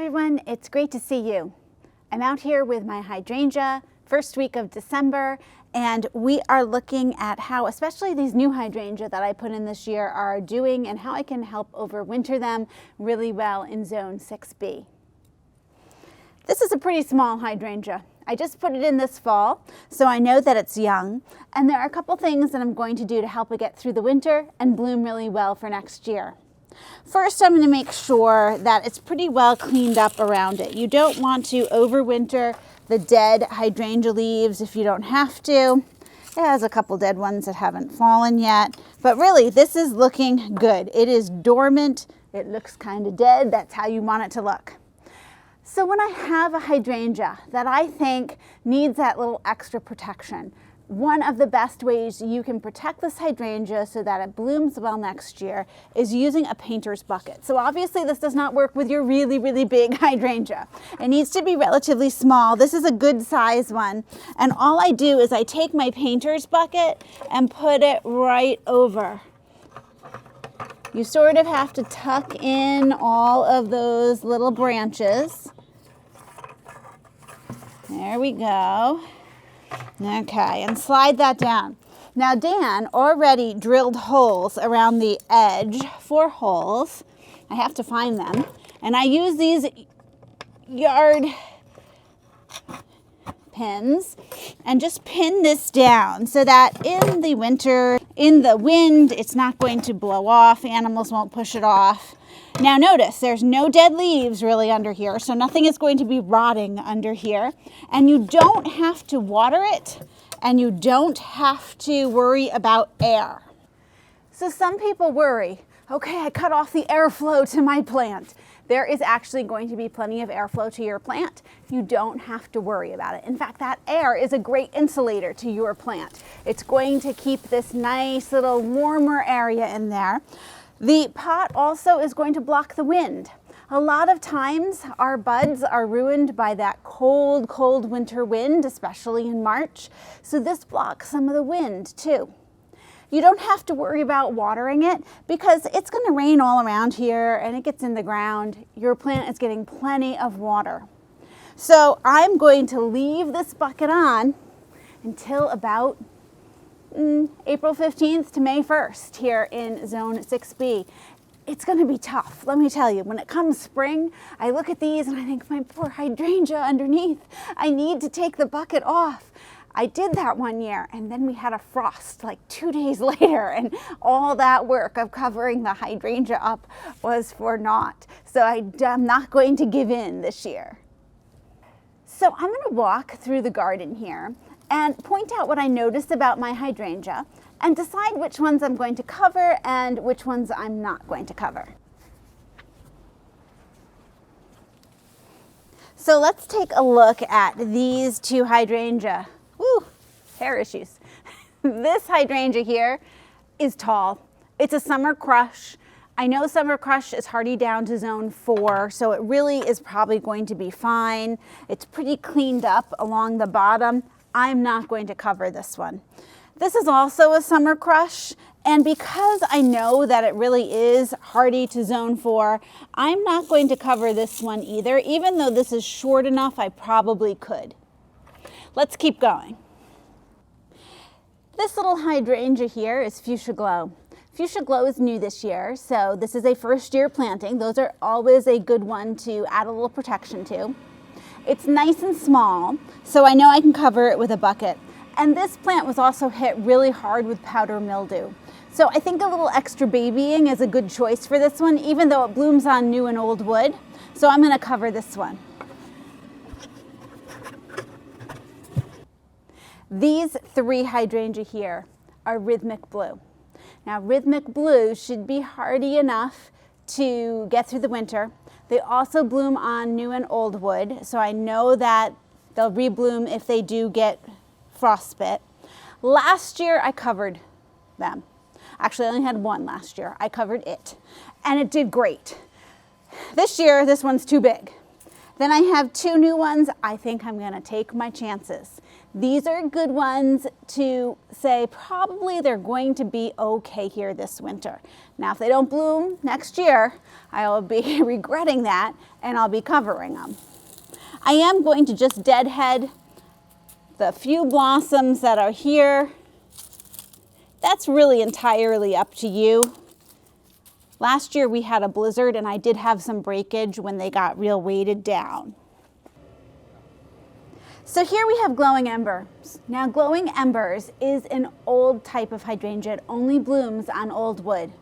everyone, it's great to see you. I'm out here with my hydrangea, first week of December, and we are looking at how especially these new hydrangea that I put in this year are doing and how I can help overwinter them really well in zone 6B. This is a pretty small hydrangea. I just put it in this fall, so I know that it's young, and there are a couple things that I'm going to do to help it get through the winter and bloom really well for next year. First, I'm going to make sure that it's pretty well cleaned up around it. You don't want to overwinter the dead hydrangea leaves if you don't have to. It has a couple dead ones that haven't fallen yet, but really this is looking good. It is dormant, it looks kind of dead, that's how you want it to look. So when I have a hydrangea that I think needs that little extra protection, one of the best ways you can protect this hydrangea so that it blooms well next year is using a painter's bucket. So obviously this does not work with your really, really big hydrangea. It needs to be relatively small. This is a good size one. And all I do is I take my painter's bucket and put it right over. You sort of have to tuck in all of those little branches. There we go. Okay, and slide that down. Now Dan already drilled holes around the edge, 4 holes. I have to find them. And I use these yard pins and just pin this down so that in the winter, in the wind, it's not going to blow off. Animals won't push it off. Now notice there's no dead leaves really under here, so nothing is going to be rotting under here. And you don't have to water it, and you don't have to worry about air. So some people worry, okay, I cut off the airflow to my plant. There is actually going to be plenty of airflow to your plant. You don't have to worry about it. In fact, that air is a great insulator to your plant. It's going to keep this nice little warmer area in there. The pot also is going to block the wind. A lot of times our buds are ruined by that cold, cold winter wind, especially in March. So this blocks some of the wind too. You don't have to worry about watering it because it's going to rain all around here and it gets in the ground. Your plant is getting plenty of water. So I'm going to leave this bucket on until about April 15th to May 1st here in zone 6B. It's going to be tough, let me tell you. When it comes spring, I look at these and I think, my poor hydrangea underneath, I need to take the bucket off. I did that one year and then we had a frost like 2 days later, and all that work of covering the hydrangea up was for naught. So I'm not going to give in this year. So I'm going to walk through the garden here and point out what I noticed about my hydrangea and decide which ones I'm going to cover and which ones I'm not going to cover. So let's take a look at these 2 hydrangea. Woo, hair issues. This hydrangea here is tall. It's a summer crush. I know summer crush is hardy down to zone 4, so it really is probably going to be fine. It's pretty cleaned up along the bottom. I'm not going to cover this one. This is also a summer crush, and because I know that it really is hardy to zone 4, I'm not going to cover this one either. Even though this is short enough, I probably could. Let's keep going. This little hydrangea here is Fuchsia Glow. Fuchsia Glow is new this year, so this is a first year planting. Those are always a good one to add a little protection to. It's nice and small, so I know I can cover it with a bucket. And this plant was also hit really hard with powder mildew. So I think a little extra babying is a good choice for this one, even though it blooms on new and old wood. So I'm going to cover this one. These 3 hydrangea here are Rhythmic Blue. Now Rhythmic Blue should be hardy enough to get through the winter. They also bloom on new and old wood, so I know that they'll rebloom if they do get frostbite. Last year I covered them. Actually, I only had 1 last year. I covered it, and it did great. This year, this one's too big. Then I have 2 new ones. I think I'm going to take my chances. These are good ones to say probably they're going to be okay here this winter. Now, if they don't bloom next year, I will be regretting that and I'll be covering them. I am going to just deadhead the few blossoms that are here. That's really entirely up to you. Last year we had a blizzard and I did have some breakage when they got real weighted down. So here we have glowing embers. Now glowing embers is an old type of hydrangea. It only blooms on old wood.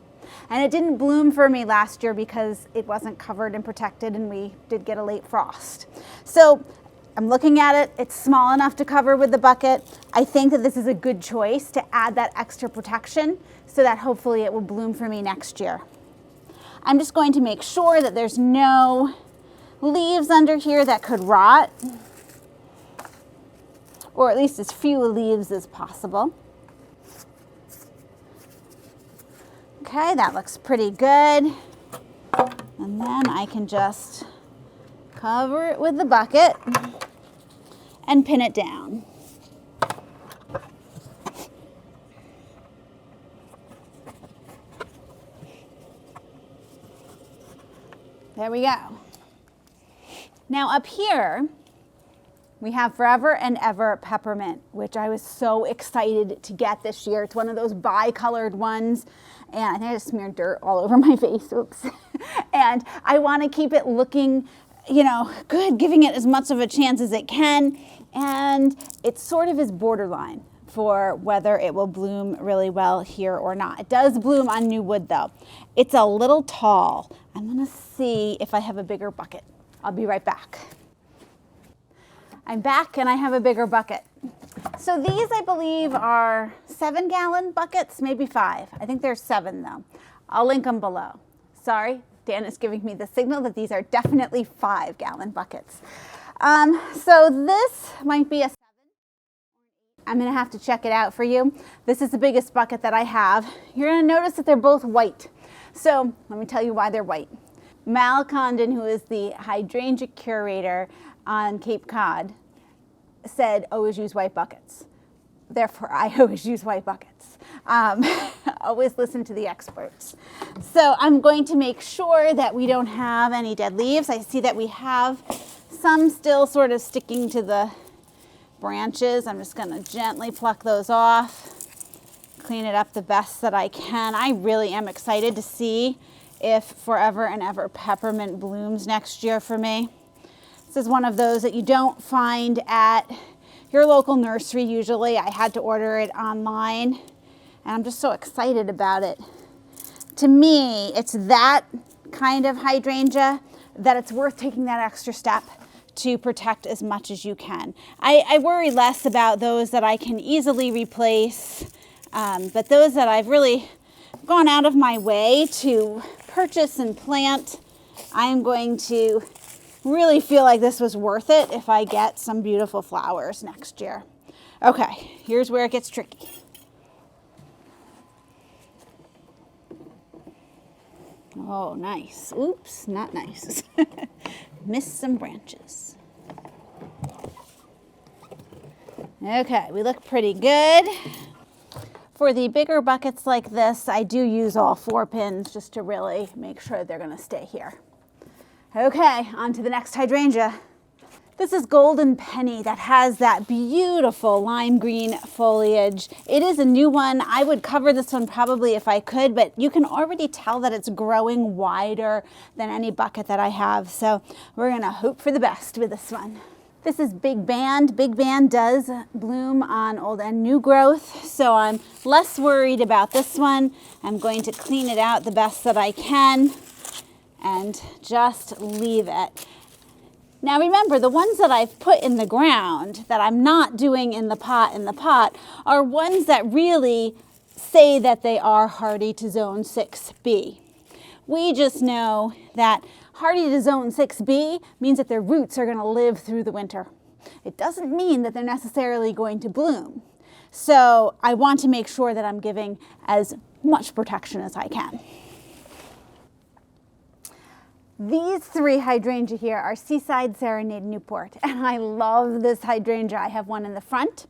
And it didn't bloom for me last year because it wasn't covered and protected and we did get a late frost. So I'm looking at it, it's small enough to cover with the bucket. I think that this is a good choice to add that extra protection so that hopefully it will bloom for me next year. I'm just going to make sure that there's no leaves under here that could rot, or at least as few leaves as possible. Okay, that looks pretty good. And then I can just cover it with the bucket and pin it down. There we go. Now up here, we have Forever and Ever Peppermint, which I was so excited to get this year. It's one of those bi-colored ones. And I think I just smeared dirt all over my face, oops. And I want to keep it looking, you know, good, giving it as much of a chance as it can. And it sort of is borderline for whether it will bloom really well here or not. It does bloom on new wood though. It's a little tall. I'm gonna see if I have a bigger bucket. I'll be right back. I'm back and I have a bigger bucket. So these I believe are 7-gallon buckets, maybe 5. I think there's 7 though. I'll link them below. Sorry, Dan is giving me the signal that these are definitely 5-gallon buckets. So this might be a 7. I'm gonna have to check it out for you. This is the biggest bucket that I have. You're gonna notice that they're both white. So let me tell you why they're white. Mal Condon, who is the hydrangea curator on Cape Cod, said always use white buckets. Therefore, I always use white buckets. Always listen to the experts. So I'm going to make sure that we don't have any dead leaves. I see that we have some still sort of sticking to the branches. I'm just going to gently pluck those off, clean it up the best that I can. I really am excited to see if Forever and Ever Peppermint blooms next year for me. This is one of those that you don't find at your local nursery usually. I had to order it online and I'm just so excited about it. To me, it's that kind of hydrangea that it's worth taking that extra step to protect as much as you can. I worry less about those that I can easily replace, but those that I've really gone out of my way to purchase and plant, I'm going to really feel like this was worth it if I get some beautiful flowers next year. Okay, here's where it gets tricky. Oh, nice. Oops, not nice. Missed some branches. Okay, we look pretty good. For the bigger buckets like this, I do use all 4 pins just to really make sure they're gonna stay here. Okay, on to the next hydrangea. This is Golden Penny that has that beautiful lime green foliage. It is a new one. I would cover this one probably if I could, but you can already tell that it's growing wider than any bucket that I have. So we're gonna hope for the best with this one. This is Big Band. Big Band does bloom on old and new growth, so I'm less worried about this one. I'm going to clean it out the best that I can and just leave it. Now remember, the ones that I've put in the ground that I'm not doing in the pot are ones that really say that they are hardy to zone 6B. We just know that hardy to zone 6B means that their roots are going to live through the winter. It doesn't mean that they're necessarily going to bloom. So I want to make sure that I'm giving as much protection as I can. These three hydrangea here are Seaside Serenade Newport, and I love this hydrangea. I have one in the front,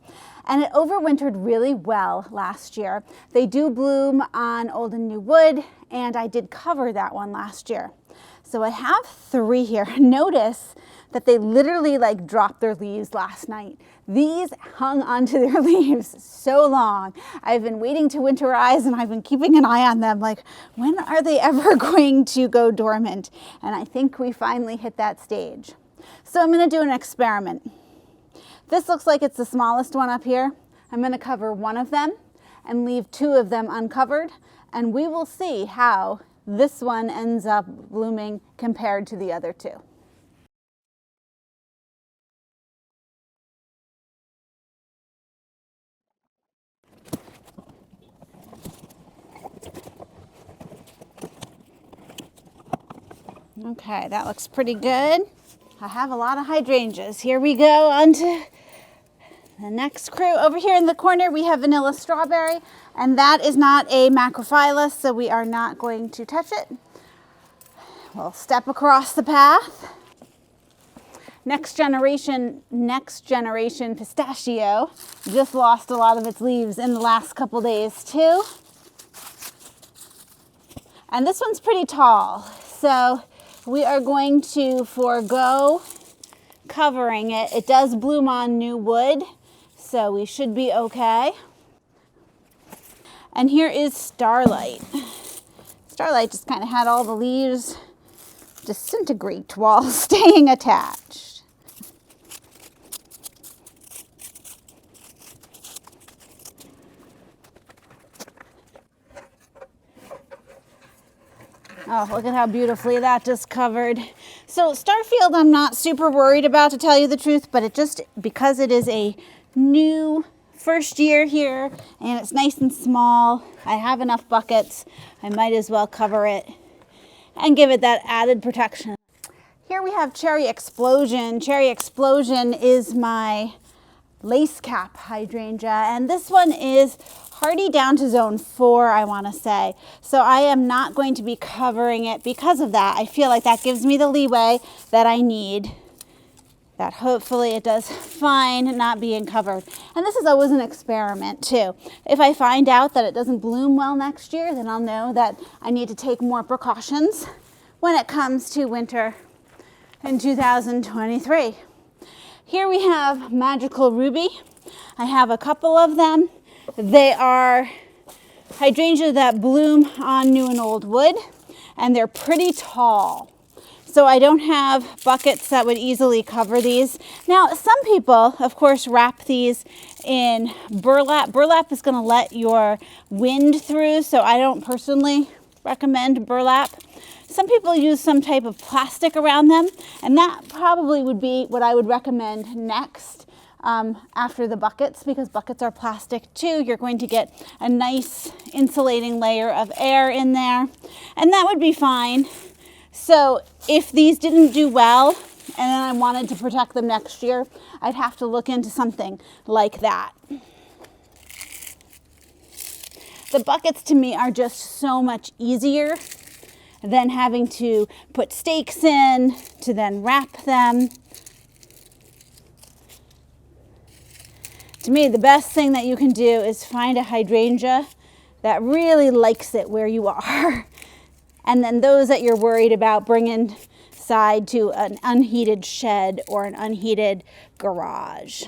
and it overwintered really well last year. They do bloom on old and new wood, and I did cover that one last year. So I have three here. Notice that they literally like dropped their leaves last night. These hung onto their leaves so long. I've been waiting to winterize and I've been keeping an eye on them, like, when are they ever going to go dormant? And I think we finally hit that stage. So I'm gonna do an experiment. This looks like it's the smallest one up here. I'm gonna cover one of them and leave two of them uncovered, and we will see how this one ends up blooming compared to the other two. Okay, that looks pretty good. I have a lot of hydrangeas. Here we go on to the next crew. Over here in the corner we have vanilla strawberry, and that is not a macrophylla, so we are not going to touch it. We'll step across the path. Next generation pistachio just lost a lot of its leaves in the last couple days too. And this one's pretty tall, so we are going to forego covering it. It does bloom on new wood, so we should be okay. And here is Starlight. Starlight just kind of had all the leaves disintegrate while staying attached. Oh, look at how beautifully that just covered. So Starfield I'm not super worried about, to tell you the truth, but it just, because it is a new first year here and it's nice and small, I have enough buckets, I might as well cover it and give it that added protection. Here we have Cherry Explosion. Cherry Explosion is my lace cap hydrangea, and this one is hardy down to zone 4, I want to say. So I am not going to be covering it because of that. I feel like that gives me the leeway that I need, that hopefully it does fine not being covered. And this is always an experiment too. If I find out that it doesn't bloom well next year, then I'll know that I need to take more precautions when it comes to winter in 2023. Here we have Magical Ruby. I have a couple of them. They are hydrangeas that bloom on new and old wood, and they're pretty tall. So I don't have buckets that would easily cover these. Now, some people, of course, wrap these in burlap. Burlap is going to let your wind through, so I don't personally recommend burlap. Some people use some type of plastic around them, and that probably would be what I would recommend next. After the buckets, because buckets are plastic too. You're going to get a nice insulating layer of air in there, and that would be fine. So if these didn't do well and then I wanted to protect them next year, I'd have to look into something like that. The buckets to me are just so much easier than having to put stakes in to then wrap them. To me, the best thing that you can do is find a hydrangea that really likes it where you are. And then those that you're worried about, bring inside to an unheated shed or an unheated garage.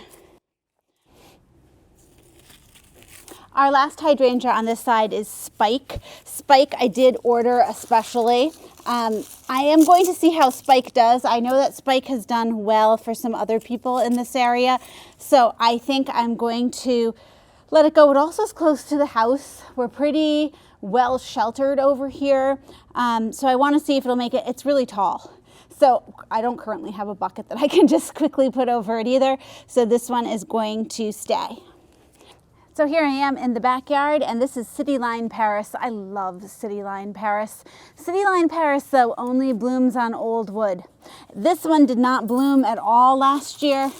Our last hydrangea on this side is Spike. Spike I did order especially. I am going to see how Spike does. I know that Spike has done well for some other people in this area, so I think I'm going to let it go. It also is close to the house. We're pretty well sheltered over here, so I want to see if it'll make it. It's really tall, so I don't currently have a bucket that I can just quickly put over it either, so this one is going to stay. So here I am in the backyard, and this is City Line Paris. I love City Line Paris. City Line Paris, though, only blooms on old wood. This one did not bloom at all last year.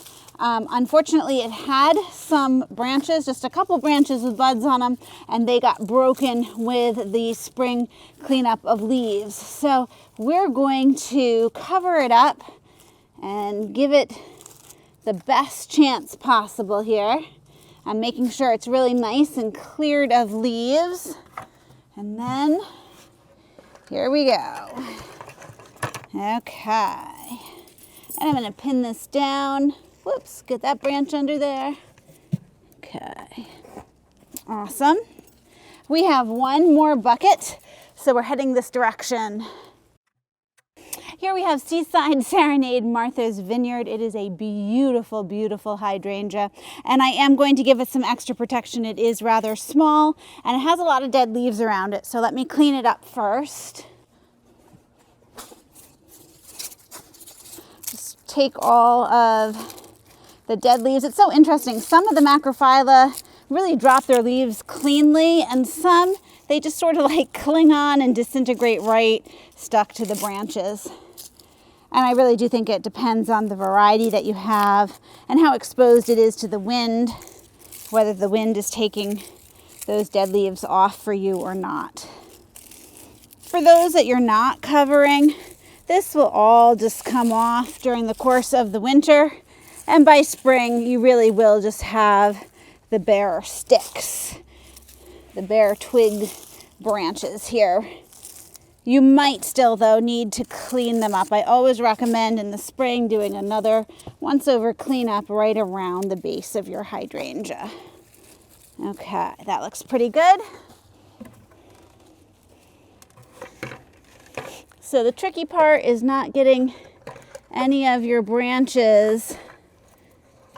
Unfortunately, it had some branches, just a couple branches with buds on them, and they got broken with the spring cleanup of leaves. So we're going to cover it up and give it the best chance possible here. I'm making sure it's really nice and cleared of leaves. And then here we go. Okay. And I'm going to pin this down. Whoops, get that branch under there. Okay. Awesome. We have one more bucket, so we're heading this direction. Here we have Seaside Serenade Martha's Vineyard. It is a beautiful, beautiful hydrangea, and I am going to give it some extra protection. It is rather small, and it has a lot of dead leaves around it, so let me clean it up first. Just take all of the dead leaves. It's so interesting. Some of the macrophylla really drop their leaves cleanly, and some, they just sort of like cling on and disintegrate right stuck to the branches. And I really do think it depends on the variety that you have and how exposed it is to the wind, whether the wind is taking those dead leaves off for you or not. For those that you're not covering, this will all just come off during the course of the winter. And by spring, you really will just have the bare sticks, the bare twig branches here. You might still, though, need to clean them up. I always recommend in the spring doing another once-over cleanup right around the base of your hydrangea. Okay, that looks pretty good. So the tricky part is not getting any of your branches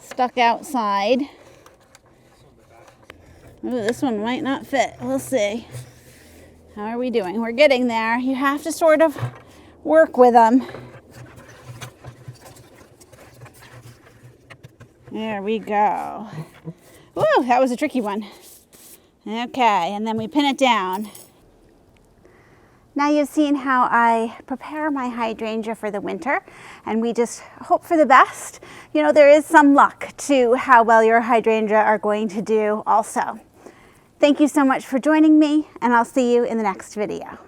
stuck outside. Ooh, this one might not fit. We'll see. How are we doing? We're getting there. You have to sort of work with them. There we go. Woo, that was a tricky one. Okay, and then we pin it down. Now you've seen how I prepare my hydrangea for the winter, and we just hope for the best. You know, there is some luck to how well your hydrangea are going to do also. Thank you so much for joining me, and I'll see you in the next video.